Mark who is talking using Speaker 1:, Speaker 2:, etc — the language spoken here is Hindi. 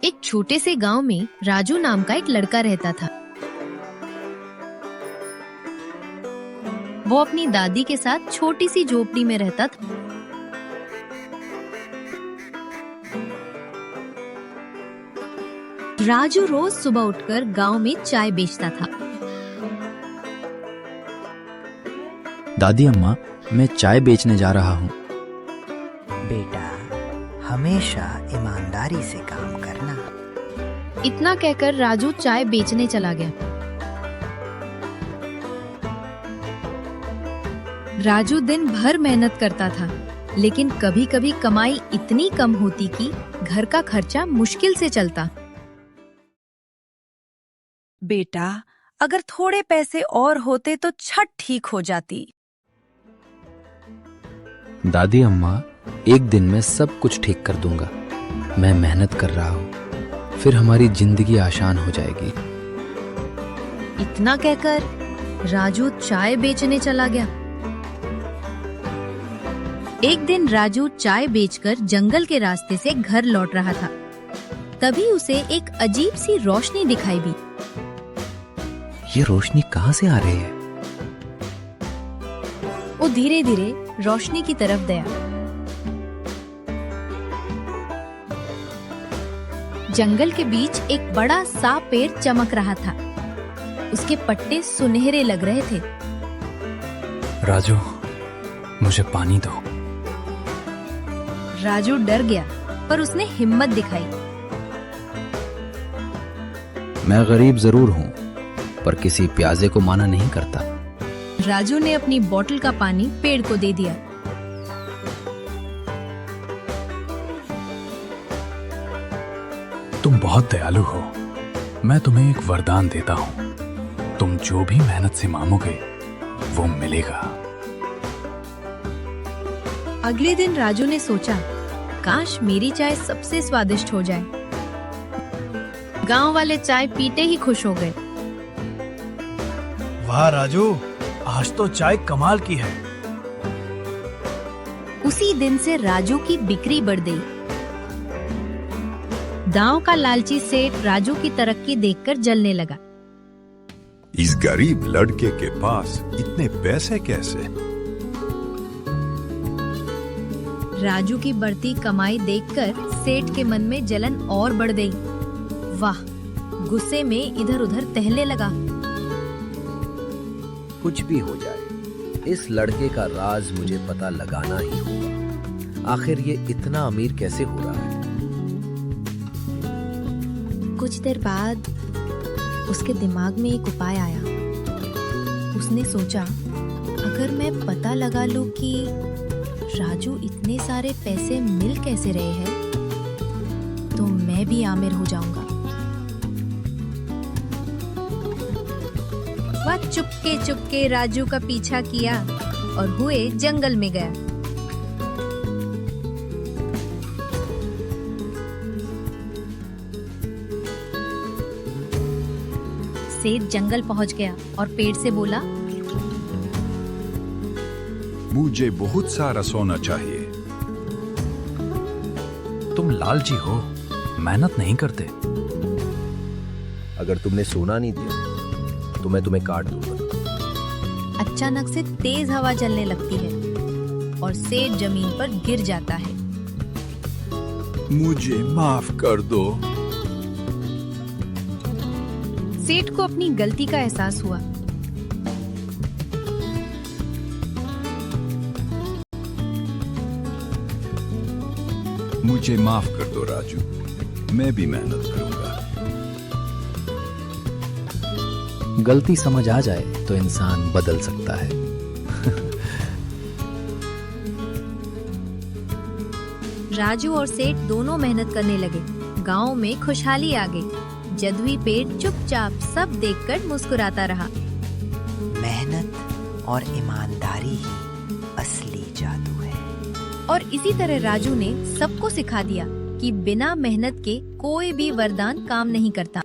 Speaker 1: एक छोटे से गांव में राजू नाम का एक लड़का रहता था। वो अपनी दादी के साथ छोटी सी झोपड़ी में रहता था। राजू रोज सुबह उठकर गांव में चाय बेचता था।
Speaker 2: दादी अम्मा, मैं चाय बेचने जा रहा हूँ।
Speaker 3: बेटा, हमेशा ईमानदारी से काम करना।
Speaker 1: इतना कहकर राजू चाय बेचने चला गया। राजू दिन भर मेहनत करता था, लेकिन कभी कभी कमाई इतनी कम होती कि घर का खर्चा मुश्किल से चलता।
Speaker 4: बेटा, अगर थोड़े पैसे और होते तो छत ठीक हो जाती।
Speaker 2: दादी अम्मा, एक दिन में सब कुछ ठीक कर दूंगा। मैं मेहनत कर रहा हूँ, फिर हमारी जिंदगी आसान हो जाएगी।
Speaker 1: इतना कहकर राजू चाय बेचने चला गया। एक दिन राजू चाय बेचकर जंगल के रास्ते से घर लौट रहा था। तभी उसे एक अजीब सी रोशनी दिखाई दी।
Speaker 2: ये रोशनी कहाँ से आ रही है?
Speaker 1: वो धीरे धीरे रोशनी की तरफ गया। जंगल के बीच एक बड़ा सा पेड़ चमक रहा था। उसके पत्ते सुनहरे लग रहे थे।
Speaker 2: राजू, मुझे पानी दो।
Speaker 1: राजू डर गया, पर उसने हिम्मत दिखाई।
Speaker 2: मैं गरीब जरूर हूँ, पर किसी प्यासे को माना नहीं करता।
Speaker 1: राजू ने अपनी बोतल का पानी पेड़ को दे दिया।
Speaker 5: तुम बहुत दयालु हो। मैं तुम्हें एक वरदान देता हूँ। तुम जो भी मेहनत से मांगोगे, वो मिलेगा।
Speaker 1: अगले दिन राजू ने सोचा, काश मेरी चाय सबसे स्वादिष्ट हो जाए। गांव वाले चाय पीते ही खुश हो गए।
Speaker 6: वाह राजू, आज तो चाय कमाल की है।
Speaker 1: उसी दिन से राजू की बिक्री बढ़ गई। गांव का लालची सेठ राजू की तरक्की देखकर जलने लगा।
Speaker 7: इस गरीब लड़के के पास इतने पैसे कैसे?
Speaker 1: राजू की बढ़ती कमाई देखकर सेठ के मन में जलन और बढ़ गई। वाह, गुस्से में इधर उधर टहलने लगा।
Speaker 8: कुछ भी हो जाए, इस लड़के का राज मुझे पता लगाना ही होगा। आखिर ये इतना अमीर कैसे हो रहा है?
Speaker 1: कुछ देर बाद उसके दिमाग में एक उपाय आया। उसने सोचा, अगर मैं पता लगा लूं कि राजू इतने सारे पैसे मिल कैसे रहे हैं, तो मैं भी आमिर हो जाऊंगा। वह चुपके चुपके राजू का पीछा किया और हुए जंगल में गया। सेठ जंगल पहुंच गया और पेड़ से बोला,
Speaker 7: मुझे बहुत सारा सोना चाहिए।
Speaker 5: तुम लालची हो, मेहनत नहीं करते।
Speaker 8: अगर तुमने सोना नहीं दिया तो मैं तुम्हें काट दूंगा।
Speaker 1: अचानक से तेज हवा चलने लगती है और सेठ जमीन पर गिर जाता है।
Speaker 7: मुझे माफ कर दो।
Speaker 1: सेठ को अपनी गलती का एहसास हुआ।
Speaker 7: मुझे माफ कर दो राजू, मैं भी मेहनत करूंगा।
Speaker 2: गलती समझ आ जाए तो इंसान बदल सकता है।
Speaker 1: राजू और सेठ दोनों मेहनत करने लगे। गांव में खुशहाली आ गई। जदुई पेड़ चुपचाप सब देखकर मुस्कुराता रहा।
Speaker 3: मेहनत और ईमानदारी ही असली जादू है।
Speaker 1: और इसी तरह राजू ने सबको सिखा दिया कि बिना मेहनत के कोई भी वरदान काम नहीं करता।